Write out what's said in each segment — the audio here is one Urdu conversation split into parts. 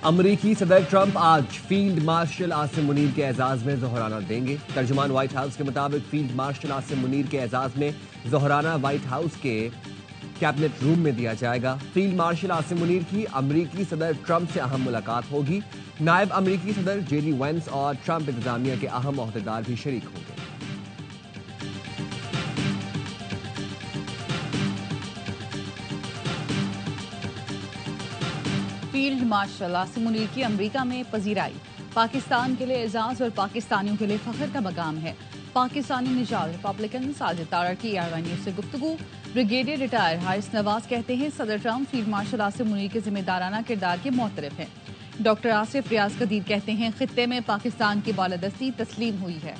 امریکی صدر ٹرمپ آج فیلڈ مارشل عاصم منیر کے اعزاز میں ظہرانہ دیں گے۔ ترجمان وائٹ ہاؤس کے مطابق فیلڈ مارشل عاصم منیر کے اعزاز میں ظہرانہ وائٹ ہاؤس کے کیبنٹ روم میں دیا جائے گا۔ فیلڈ مارشل عاصم منیر کی امریکی صدر ٹرمپ سے اہم ملاقات ہوگی۔ نائب امریکی صدر جے ڈی وینس اور ٹرمپ انتظامیہ کے اہم عہدیدار بھی شریک ہوں گے۔ فیلڈ مارشل عاصم منیر کی امریکہ میں پذیرائی پاکستان کے لیے اعزاز اور پاکستانیوں کے لیے فخر کا مقام ہے۔ پاکستانی نژاد ریپبلکن ساجد طارڑ کی ARY نیوز سے گفتگو۔ بریگیڈیئر ریٹائر حارث نواز کہتے ہیں صدر Trump field marshal Asim Munir کے ذمہ دارانہ کردار کے معترف ہیں۔ ڈاکٹر آصف ریاض قدیر کہتے ہیں خطے میں پاکستان کی بالادستی تسلیم ہوئی ہے۔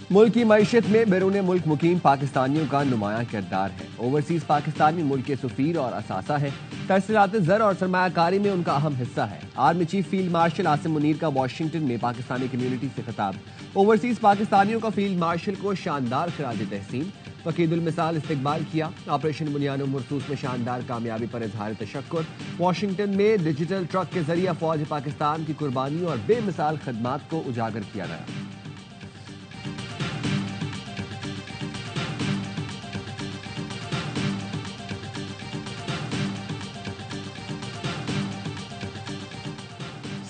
ملک کی معیشت میں بیرون ملک مقیم پاکستانیوں کا نمایاں کردار ہے۔ اوورسیز پاکستانی ملک کے سفیر اور اثاثہ ہے۔ ترسیلات زر اور سرمایہ کاری میں ان کا اہم حصہ ہے۔ Army chief field marshal Asim Munir کا واشنگٹن میں پاکستانی کمیونٹی سے خطاب۔ اوورسیز پاکستانیوں کا فیلڈ مارشل کو شاندار خراج تحسین، فقید المثال استقبال کیا۔ آپریشن بنیان و مرصوص میں شاندار کامیابی پر اظہار تشکر۔ واشنگٹن میں ڈیجیٹل ٹرک کے ذریعہ فوج پاکستان کی قربانیوں اور بے مثال خدمات کو اجاگر کیا گیا۔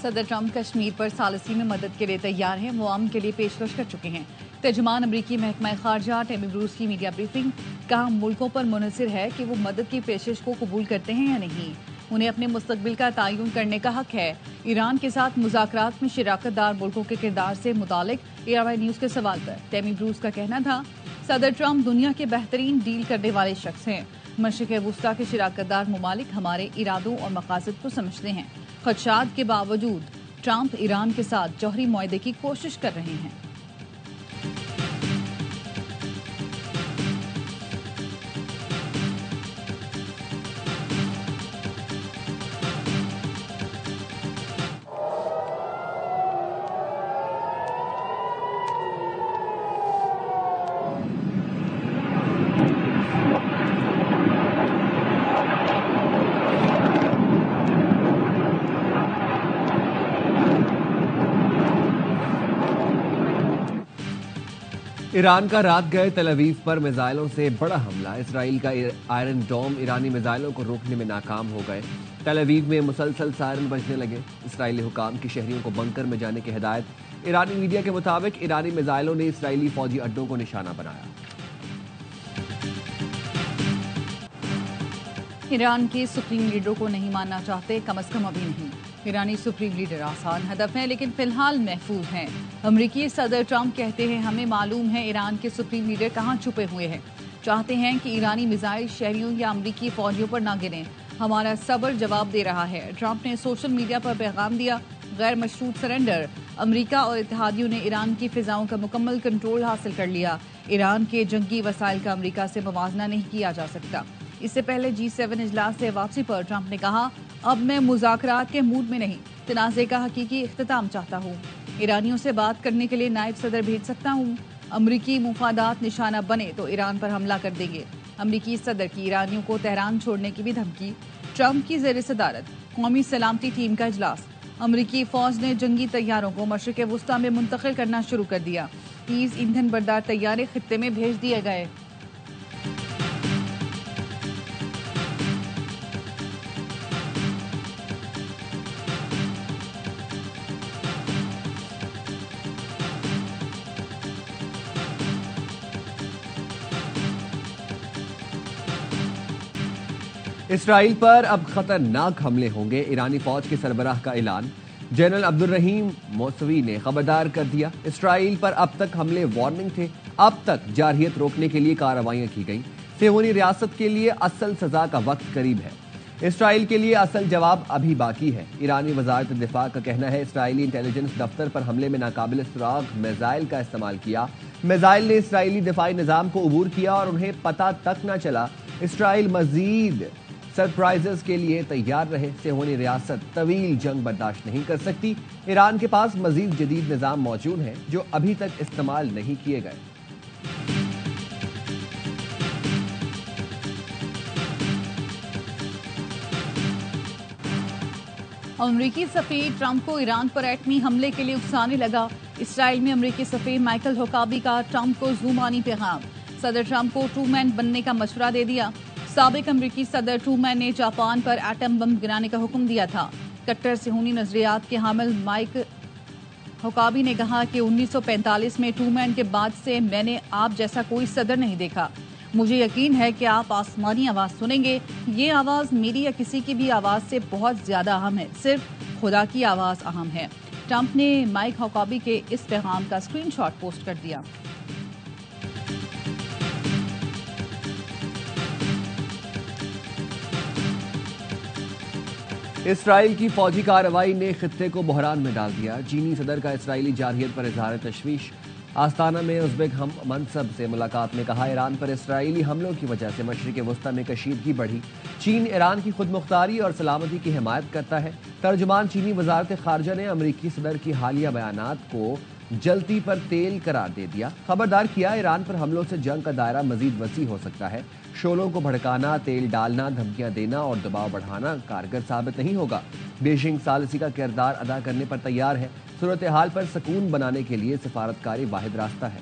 صدر ٹرمپ کشمیر پر ثالثی میں مدد کے لیے تیار ہیں۔ وہ عوام کے لیے پیشکش کر چکے ہیں۔ ترجمان امریکی محکمہ خارجہ ٹیمی بروس کی میڈیا بریفنگ۔ کہا ملکوں پر منحصر ہے کہ وہ مدد کی پیشکش کو قبول کرتے ہیں یا نہیں۔ انہیں اپنے مستقبل کا تعین کرنے کا حق ہے۔ ایران کے ساتھ مذاکرات میں شراکت دار ملکوں کے کردار سے متعلق ARY نیوز کے سوال پر ٹیمی بروس کا کہنا تھا صدر ٹرمپ دنیا کے بہترین ڈیل کرنے والے شخص ہیں۔ مشرق وسطیٰ کے شراکت دار ممالک ہمارے ارادوں اور مقاصد کو سمجھتے ہیں۔ خدشات کے باوجود ٹرمپ ایران کے ساتھ جوہری معاہدے کی کوشش کر رہے ہیں۔ ایران کا رات گئے تل اویو پر میزائلوں سے بڑا حملہ۔ اسرائیل کا آئرن ڈوم ایرانی میزائلوں کو روکنے میں ناکام ہو گئے۔ تل اویو میں مسلسل سائرن بجنے لگے۔ اسرائیلی حکام کی شہریوں کو بنکر میں جانے کی ہدایت۔ ایرانی میڈیا کے مطابق ایرانی میزائلوں نے اسرائیلی فوجی اڈوں کو نشانہ بنایا۔ ایران کے سپریم لیڈر کو نہیں ماننا چاہتے، کم از کم ابھی نہیں۔ ایرانی سپریم لیڈر آسان ہدف ہیں لیکن فی الحال محفوظ ہیں۔ امریکی صدر ٹرمپ کہتے ہیں ہمیں معلوم ہے ایران کے سپریم لیڈر کہاں چھپے ہوئے ہیں۔ چاہتے ہیں کہ ایرانی میزائل شہریوں یا امریکی فوجیوں پر نہ گریں۔ ہمارا صبر جواب دے رہا ہے۔ ٹرمپ نے سوشل میڈیا پر پیغام دیا غیر مشروط سرنڈر۔ امریکہ اور اتحادیوں نے ایران کی فضاؤں کا مکمل کنٹرول حاصل کر لیا۔ ایران کے جنگی وسائل کا امریکہ سے موازنہ نہیں کیا جا سکتا۔ اس سے پہلے G7 اجلاس سے واپسی پر ٹرمپ نے کہا اب میں مذاکرات کے موڈ میں نہیں، تنازع کا حقیقی اختتام چاہتا ہوں۔ ایرانیوں سے بات کرنے کے لیے نائب صدر بھیج سکتا ہوں۔ امریکی مفادات نشانہ بنے تو ایران پر حملہ کر دیں گے۔ امریکی صدر کی ایرانیوں کو تہران چھوڑنے کی بھی دھمکی۔ ٹرمپ کی زیر صدارت قومی سلامتی ٹیم کا اجلاس۔ امریکی فوج نے جنگی طیاروں کو مشرق وسطیٰ میں منتقل کرنا شروع کر دیا۔ 30 ایندھن بردار طیارے خطے میں بھیج دیے گئے۔ اسرائیل پر اب خطرناک حملے ہوں گے۔ ایرانی فوج کے سربراہ کا اعلان۔ جنرل عبدالرحیم موسوی نے خبردار کر دیا اسرائیل پر اب تک حملے وارننگ تھے، اب تک جارحیت روکنے کے لیے کارروائیاں کی گئیں۔ صہیونی ریاست کے لیے اصل سزا کا وقت قریب ہے۔ اسرائیل کے لیے اصل جواب ابھی باقی ہے۔ ایرانی وزارت دفاع کا کہنا ہے اسرائیلی انٹیلیجنس دفتر پر حملے میں ناقابل سراغ میزائل کا استعمال کیا۔ میزائل نے اسرائیلی دفاعی نظام کو عبور کیا اور انہیں پتہ تک نہ چلا۔ اسرائیل مزید سرپرائزز کے لیے تیار رہے۔ صہیونی ریاست طویل جنگ برداشت نہیں کر سکتی۔ ایران کے پاس مزید جدید نظام موجود ہیں جو ابھی تک استعمال نہیں کیے گئے۔ امریکی سفیر ٹرمپ کو ایران پر ایٹمی حملے کے لیے اکسانے لگا۔ اسرائیل میں امریکی سفیر مائیکل ہوکابی کا ٹرمپ کو زبانی پیغام۔ صدر ٹرمپ کو ٹرومین بننے کا مشورہ دے دیا۔ سابق امریکی صدر ٹرومین نے جاپان پر ایٹم بم گرانے کا حکم دیا تھا۔ کٹر صہیونی نظریات کے حامل مائک ہوکابی نے کہا کہ 1945 میں ٹرومین کے بعد سے میں نے آپ جیسا کوئی صدر نہیں دیکھا۔ مجھے یقین ہے کہ آپ آسمانی آواز سنیں گے۔ یہ آواز میری یا کسی کی بھی آواز سے بہت زیادہ اہم ہے، صرف خدا کی آواز اہم ہے۔ ٹرمپ نے مائک ہوکابی کے اس پیغام کا اسکرین شاٹ پوسٹ کر دیا۔ اسرائیل کی فوجی کارروائی نے خطے کو بحران میں ڈال دیا۔ چینی صدر کا اسرائیلی جارحیت پر اظہار تشویش۔ آستانہ میں ازبک ہم منصب سے ملاقات میں کہا ایران پر اسرائیلی حملوں کی وجہ سے مشرق وسطی میں کشیدگی بڑھی۔ چین ایران کی خود مختاری اور سلامتی کی حمایت کرتا ہے۔ ترجمان چینی وزارت خارجہ نے امریکی صدر کی حالیہ بیانات کو جلتی پر تیل قرار دے دیا۔ خبردار کیا ایران پر حملوں سے جنگ کا دائرہ مزید وسیع ہو سکتا ہے۔ شعلوں کو بھڑکانا، تیل ڈالنا، دھمکیاں دینا اور دباؤ بڑھانا کارگر ثابت نہیں ہوگا۔ بیجنگ ثالثی کا کردار ادا کرنے پر تیار ہے۔ صورتحال پر سکون بنانے کے لیے سفارتکاری واحد راستہ ہے۔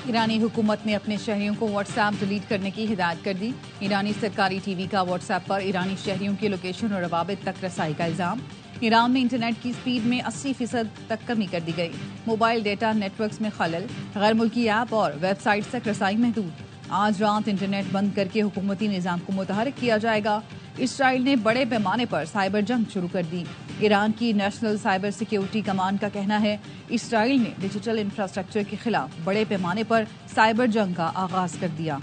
ایرانی حکومت نے اپنے شہریوں کو واٹس ایپ ڈیلیٹ کرنے کی ہدایت کر دی۔ ایرانی سرکاری ٹی وی کا واٹس ایپ پر ایرانی شہریوں کی لوکیشن اور روابط تک رسائی کا الزام۔ ایران میں انٹرنیٹ کی سپیڈ میں 80% تک کمی کر دی گئی۔ موبائل ڈیٹا نیٹ ورکس میں خلل، غیر ملکی ایپ اور ویب سائٹس تک رسائی محدود۔ آج رات انٹرنیٹ بند کر کے حکومتی نظام کو متحرک کیا جائے گا۔ اسرائیل نے بڑے پیمانے پر سائبر جنگ شروع کر دی۔ ایران کی نیشنل سائبر سیکیورٹی کمانڈ کا کہنا ہے اسرائیل نے ڈیجیٹل انفراسٹرکچر کے خلاف بڑے پیمانے پر سائبر جنگ کا آغاز کر دیا۔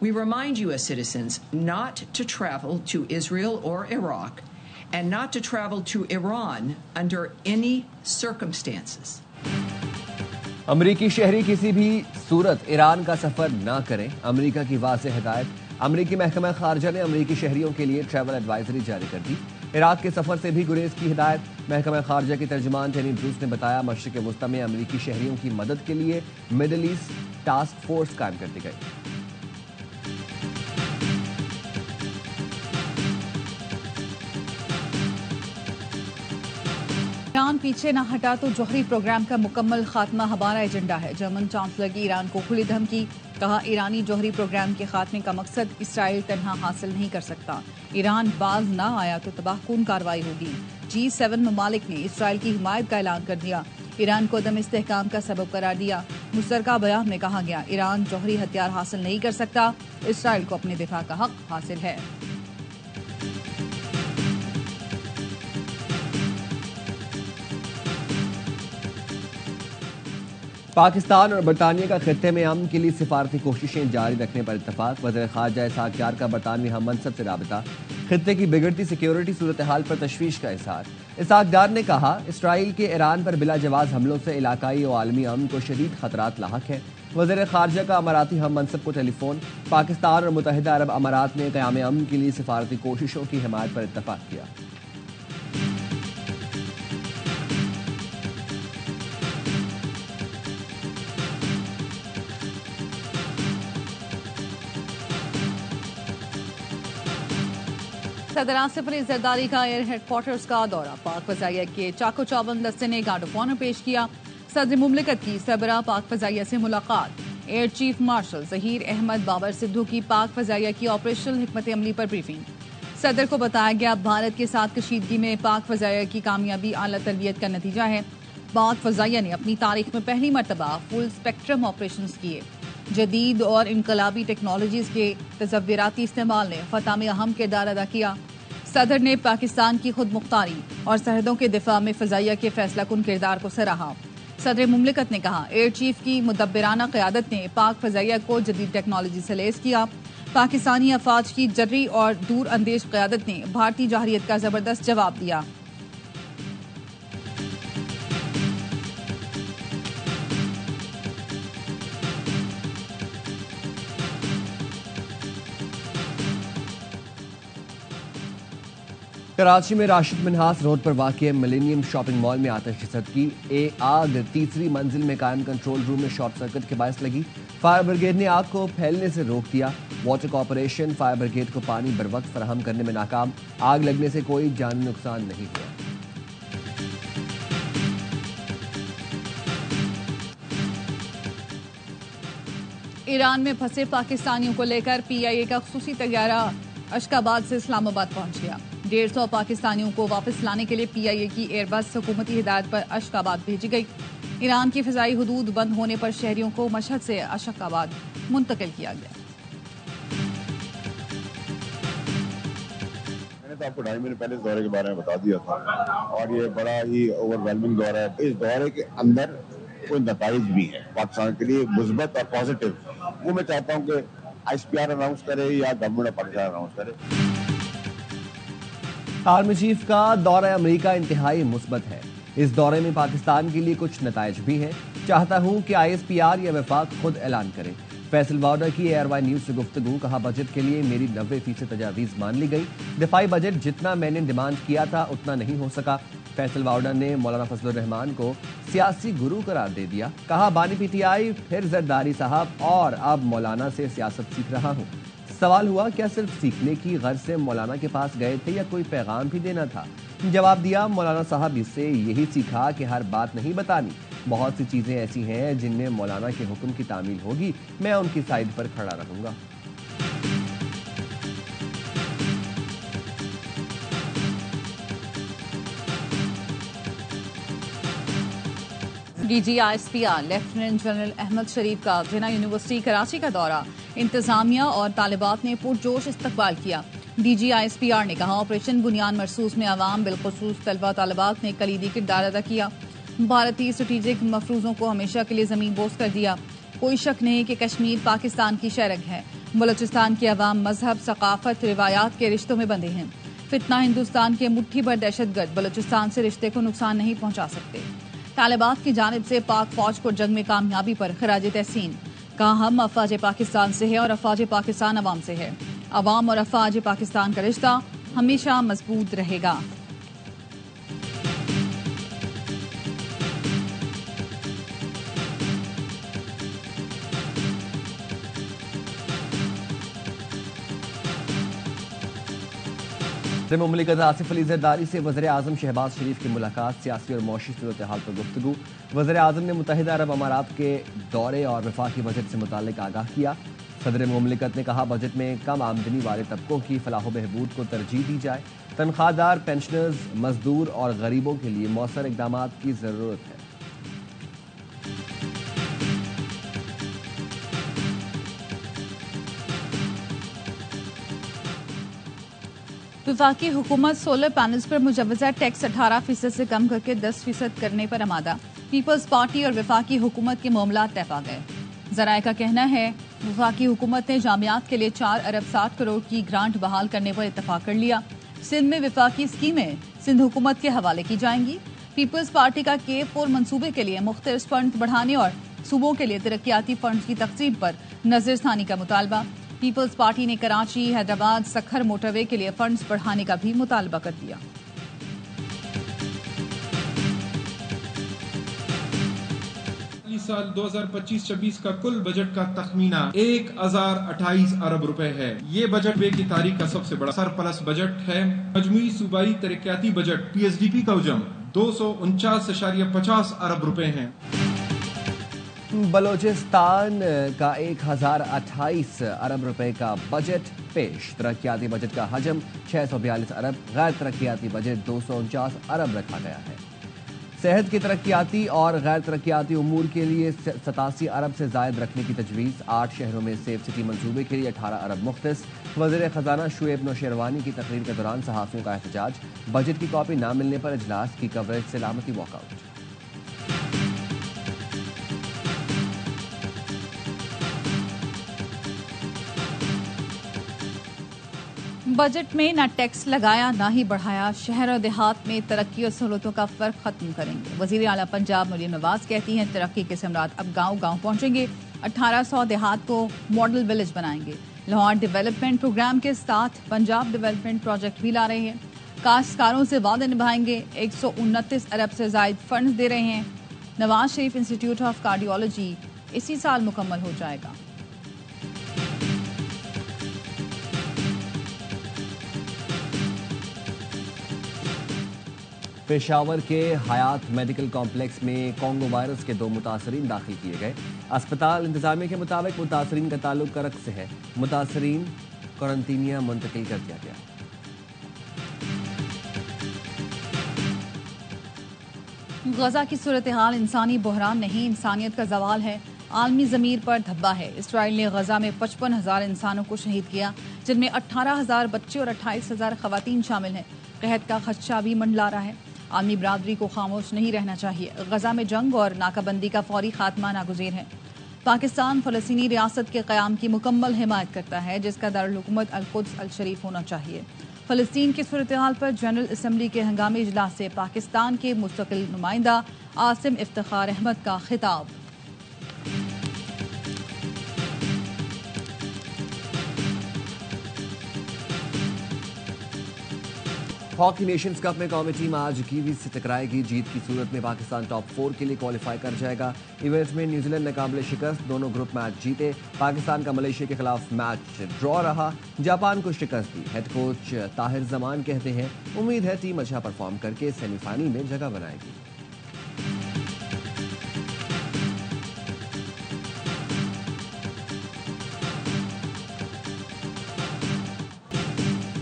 We remind U.S. citizens not to travel to Israel or Iraq and not to travel to Iran under any circumstances. امریکی شہری کسی بھی صورت ایران کا سفر نہ کریں، امریکہ کی واضح ہدایت۔ امریکی محکمہ خارجہ نے امریکی شہریوں کے لیے ٹریول ایڈوائزری جاری کر دی۔ عراق کے سفر سے بھی گریز کی ہدایت۔ محکمہ خارجہ کے ترجمان ٹینی بروس نے بتایا مشرق وسطی میں امریکی شہریوں کی مدد کے لیے مڈل ایسٹ ٹاسک فورس قائم کر دی گئی۔ ایران پیچھے نہ ہٹا تو جوہری پروگرام کا مکمل خاتمہ ہمارا ایجنڈا ہے۔ جرمن چانسلر کی ایران کو کھلی دھمکی، کہا ایرانی جوہری پروگرام کے خاتمے کا مقصد اسرائیل تنہا حاصل نہیں کر سکتا، ایران باز نہ آیا تو تباہ کن کارروائی ہوگی۔ G7 ممالک نے اسرائیل کی حمایت کا اعلان کر دیا، ایران کو عدم استحکام کا سبب قرار دیا۔ مشترکہ بیان میں کہا گیا ایران جوہری ہتھیار حاصل نہیں کر سکتا، اسرائیل کو اپنے دفاع کا حق حاصل ہے۔ پاکستان اور برطانیہ کا خطے میں امن کے لیے سفارتی کوششیں جاری رکھنے پر اتفاق۔ وزیر خارجہ اسحاق ڈار کا برطانوی ہم منصب سے رابطہ۔ خطے کی بگڑتی سیکیورٹی صورتحال پر تشویش کا اظہار۔ اسحاق ڈار نے کہا اسرائیل کے ایران پر بلا جواز حملوں سے علاقائی و عالمی امن کو شدید خطرات لاحق ہیں۔ وزیر خارجہ کا اماراتی ہم منصب کو ٹیلی فون۔ پاکستان اور متحدہ عرب امارات نے قیام امن کے لیے سفارتی کوششوں کی حمایت پر اتفاق کیا۔ صدر آصف علی زرداری کا ایئر ہیڈ کوارٹرز کا دورہ۔ پاک فضائیہ کے چاکو چاون دستے نے گارڈ آف آنر پیش کیا۔ صدر مملکت کی سربراہ پاک فضائیہ سے ملاقات۔ Air chief marshal Zaheer Ahmed Babar Sidhu کی پاک فضائیہ کی آپریشنل حکمت عملی پر بریفنگ۔ صدر کو بتایا گیا بھارت کے ساتھ کشیدگی میں پاک فضائیہ کی کامیابی اعلیٰ تربیت کا نتیجہ ہے۔ پاک فضائیہ نے اپنی تاریخ میں پہلی مرتبہ فل اسپیکٹرم آپریشنز کیے. جدید اور انقلابی ٹیکنالوجیز کے تصوراتی استعمال نے فتح میں اہم کردار ادا کیا. صدر نے پاکستان کی خود مختاری اور سرحدوں کے دفاع میں فضائیہ کے فیصلہ کن کردار کو سراہا. صدر مملکت نے کہا ایئر چیف کی مدبرانہ قیادت نے پاک فضائیہ کو جدید ٹیکنالوجی سے لیس کیا. پاکستانی افواج کی جری اور دور اندیش قیادت نے بھارتی جارحیت کا زبردست جواب دیا. کراچی میں راشد منہاس روڈ پر واقع ملینیم شاپنگ مال میں آتش زدگی. آگ تیسری منزل میں قائم کنٹرول روم میں شارٹ سرکٹ کے باعث لگی. فائر بریگیڈ نے آگ کو پھیلنے سے روک دیا. واٹر کارپوریشن فائر بریگیڈ کو پانی بروقت فراہم کرنے میں ناکام. آگ لگنے سے کوئی جانی نقصان نہیں ہوا. ایران میں پھنسے پاکستانیوں کو لے کر پی آئی اے کا خصوصی طیارہ اشکاباد سے اسلام آباد پہنچ گیا. 150 پاکستانیوں کو واپس لانے کے لیے پی آئی اے کی ایئر بس حکومتی ہدایت پر اشکاباد بھیجی گئی. ایران کی فضائی حدود بند ہونے پر شہریوں کو مشہد سے اشکاباد منتقل کیا گیا. میں نے تو آپ کو 2.5 مہینے پہلے اس دورے کے بارے میں بتا دیا تھا اور یہ بڑا ہی اوور ویلمنگ دورہ ہے. اس دورے کے اندر کوئی نتائج بھی ہیں پاکستان کے لیے مثبت اور پازیٹیو. وہ میں چاہتا ہوں کہ ایس پی آر اناؤنس کرے یا گورنمنٹ آف پاکستان اناؤنس کرے. آرمی چیف کا دورہ امریکہ انتہائی مثبت ہے. اس دورے میں پاکستان کے لیے کچھ نتائج بھی ہیں. چاہتا ہوں کہ آئی ایس پی آر یا وفاق خود اعلان کرے. فیصل وارڈر کی اے آر وائی نیوز سے گفتگو. کہا بجٹ کے لیے میری 90% تجاویز مان لی گئی. دفاعی بجٹ جتنا میں نے ڈیمانڈ کیا تھا اتنا نہیں ہو سکا. فیصل وارڈر نے مولانا فضل الرحمان کو سیاسی گرو قرار دے دیا. کہا بانی پی ٹی آئی پھر زرداری صاحب اور اب مولانا سے سیاست سیکھ رہا ہوں. سوال ہوا کیا صرف سیکھنے کی غرض سے مولانا کے پاس گئے تھے یا کوئی پیغام بھی دینا تھا؟ جواب دیا مولانا صاحب اس سے یہی سیکھا کہ ہر بات نہیں بتانی. بہت سی چیزیں ایسی ہیں جن میں مولانا کے حکم کی تعمیل ہوگی. میں ان کی سائیڈ پر کھڑا رہوں گا. D G I S P R lieutenant general Ahmed Sharif کا جناح یونیورسٹی کراچی کا دورہ. انتظامیہ اور طالبات نے پرجوش استقبال کیا. D G I S P R نے کہا آپریشن بنیان مرسوس میں عوام بالخصوص طلبہ طالبات نے کلیدی کردار ادا کیا. بھارتی اسٹریٹجک مفروضوں کو ہمیشہ کے لیے زمین بوس کر دیا. کوئی شک نہیں کہ کشمیر پاکستان کی شرگ ہے. بلوچستان کے عوام مذہب ثقافت روایات کے رشتوں میں بندھے ہیں. فتنہ ہندوستان کے مٹھی بھر دہشت گرد بلوچستان سے رشتے کو نقصان نہیں پہنچا سکتے. طالبات کی جانب سے پاک فوج کو جنگ میں کامیابی پر خراج تحسین. کہا ہم افواج پاکستان سے ہے اور افواج پاکستان عوام سے ہے. عوام اور افواج پاکستان کا رشتہ ہمیشہ مضبوط رہے گا. مملکت آصف علی زرداری سے وزیر اعظم شہباز شریف کی ملاقات. سیاسی اور معاشی صورتحال پر گفتگو. وزیر اعظم نے متحدہ عرب امارات کے دورے اور وفاقی بجٹ سے متعلق آگاہ کیا. صدر مملکت نے کہا بجٹ میں کم آمدنی والے طبقوں کی فلاح و بہبود کو ترجیح دی جائے. تنخواہ دار پینشنرز مزدور اور غریبوں کے لیے مؤثر اقدامات کی ضرورت ہے. وفاقی حکومت سولر پینلز پر مجوزہ ٹیکس 18% سے کم کر کے 10% کرنے پر آمادہ. پیپلز پارٹی اور وفاقی حکومت کے معاملات طے پا گئے. ذرائع کا کہنا ہے وفاقی حکومت نے جامعات کے لیے 4 ارب 60 کروڑ کی گرانٹ بحال کرنے پر اتفاق کر لیا. سندھ میں وفاقی اسکیمیں سندھ حکومت کے حوالے کی جائیں گی. پیپلز پارٹی کا K4 منصوبے کے لیے مختص فنڈ بڑھانے اور صوبوں کے لیے ترقیاتی فنڈز کی تقسیم پر نظر ثانی کا مطالبہ. پیپلز پارٹی نے کراچی حیدرآباد سکھر موٹر وے کے لیے فنڈز بڑھانے کا بھی مطالبہ کر دیا. سال 2025-26 کا کل بجٹ کا تخمینہ 1028 ارب روپے ہے. یہ بجٹ بے کی تاریخ کا سب سے بڑا سرپلس بجٹ ہے. مجموعی صوبائی ترقیاتی budget P S D P کا حجم 249.50 ارب روپے ہیں. بلوچستان کا 1028 ارب روپے کا بجٹ پیش. ترقیاتی بجٹ کا حجم 642 ارب. غیر ترقیاتی بجٹ 249 ارب رکھا گیا ہے. صحت کی ترقیاتی اور غیر ترقیاتی امور کے لیے 87 ارب سے زائد رکھنے کی تجویز 8 شہروں میں سیف سٹی منصوبے کے لیے 18 ارب مختص وزیر خزانہ شعیب نوشیروانی کی تقریر کے دوران صحافیوں کا احتجاج بجٹ کی کاپی نہ ملنے پر اجلاس کی کوریج سلامتی واک آؤٹ بجٹ میں نہ ٹیکس لگایا نہ ہی بڑھایا شہر اور دیہات میں ترقی اور سہولتوں کا فرق ختم کریں گے وزیر اعلیٰ پنجاب مریم نواز کہتی ہیں ترقی کے ثمرات اب گاؤں گاؤں پہنچیں گے 1800 دیہات کو ماڈل ولیج بنائیں گے لاہور ڈیولپمنٹ پروگرام کے ساتھ پنجاب ڈیولپمنٹ پروجیکٹ بھی لا رہے ہیں کاشتکاروں سے وعدے نبھائیں گے 129 ارب سے زائد فنڈز دے رہے ہیں Nawaz Sharif institute of cardiology اسی سال مکمل ہو جائے گا پشاور کے حیات میڈیکل کمپلیکس میں کانگو وائرس کے 2 متاثرین داخل کیے گئے اسپتال انتظامیہ کے مطابق متاثرین کا تعلق کرک سے ہے متاثرین کوارنٹینیا منتقل کر دیا گیا غزہ کی صورتحال انسانی بحران نہیں انسانیت کا زوال ہے عالمی ضمیر پر دھبا ہے اسرائیل نے غزہ میں 55,000 انسانوں کو شہید کیا جن میں 18,000 بچے اور 28,000 خواتین شامل ہیں قحط کا خدشہ بھی منڈلا رہا ہے عالمی برادری کو خاموش نہیں رہنا چاہیے غزہ میں جنگ اور ناکہ بندی کا فوری خاتمہ ناگزیر ہے پاکستان فلسطینی ریاست کے قیام کی مکمل حمایت کرتا ہے جس کا دارالحکومت القدس الشریف ہونا چاہیے فلسطین کی صورتحال پر جنرل اسمبلی کے ہنگامی اجلاس سے پاکستان کے مستقل نمائندہ عاصم افتخار احمد کا خطاب ہاکی نیشنز کپ میں قومی ٹیم آج کیویز سے ٹکرائے گی جیت کی صورت میں پاکستان ٹاپ 4 کے لیے کوالیفائی کر جائے گا ایونٹ میں نیوزی لینڈ ناقابل شکست دونوں گروپ میچ جیتے پاکستان کا ملیشیا کے خلاف میچ ڈرا رہا جاپان کو شکست دی ہیڈ کوچ طاہر زمان کہتے ہیں امید ہے ٹیم اچھا پرفارم کر کے سیمی فائنل میں جگہ بنائے گی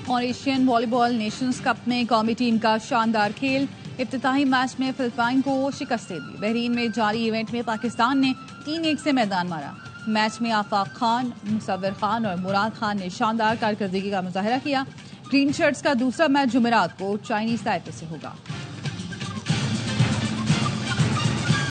اور ایشین والی بال نیشنز کپ میں قومی ٹیم کا شاندار کھیل افتتاحی میچ میں فلپائن کو شکست دے دی بحرین میں جاری ایونٹ میں پاکستان نے 3-1 سے میدان مارا میچ میں آفاق خان مصور خان اور مراد خان نے شاندار کارکردگی کا مظاہرہ کیا گرین شرٹس کا دوسرا میچ جمعرات کو چائنیز تائپے سے ہوگا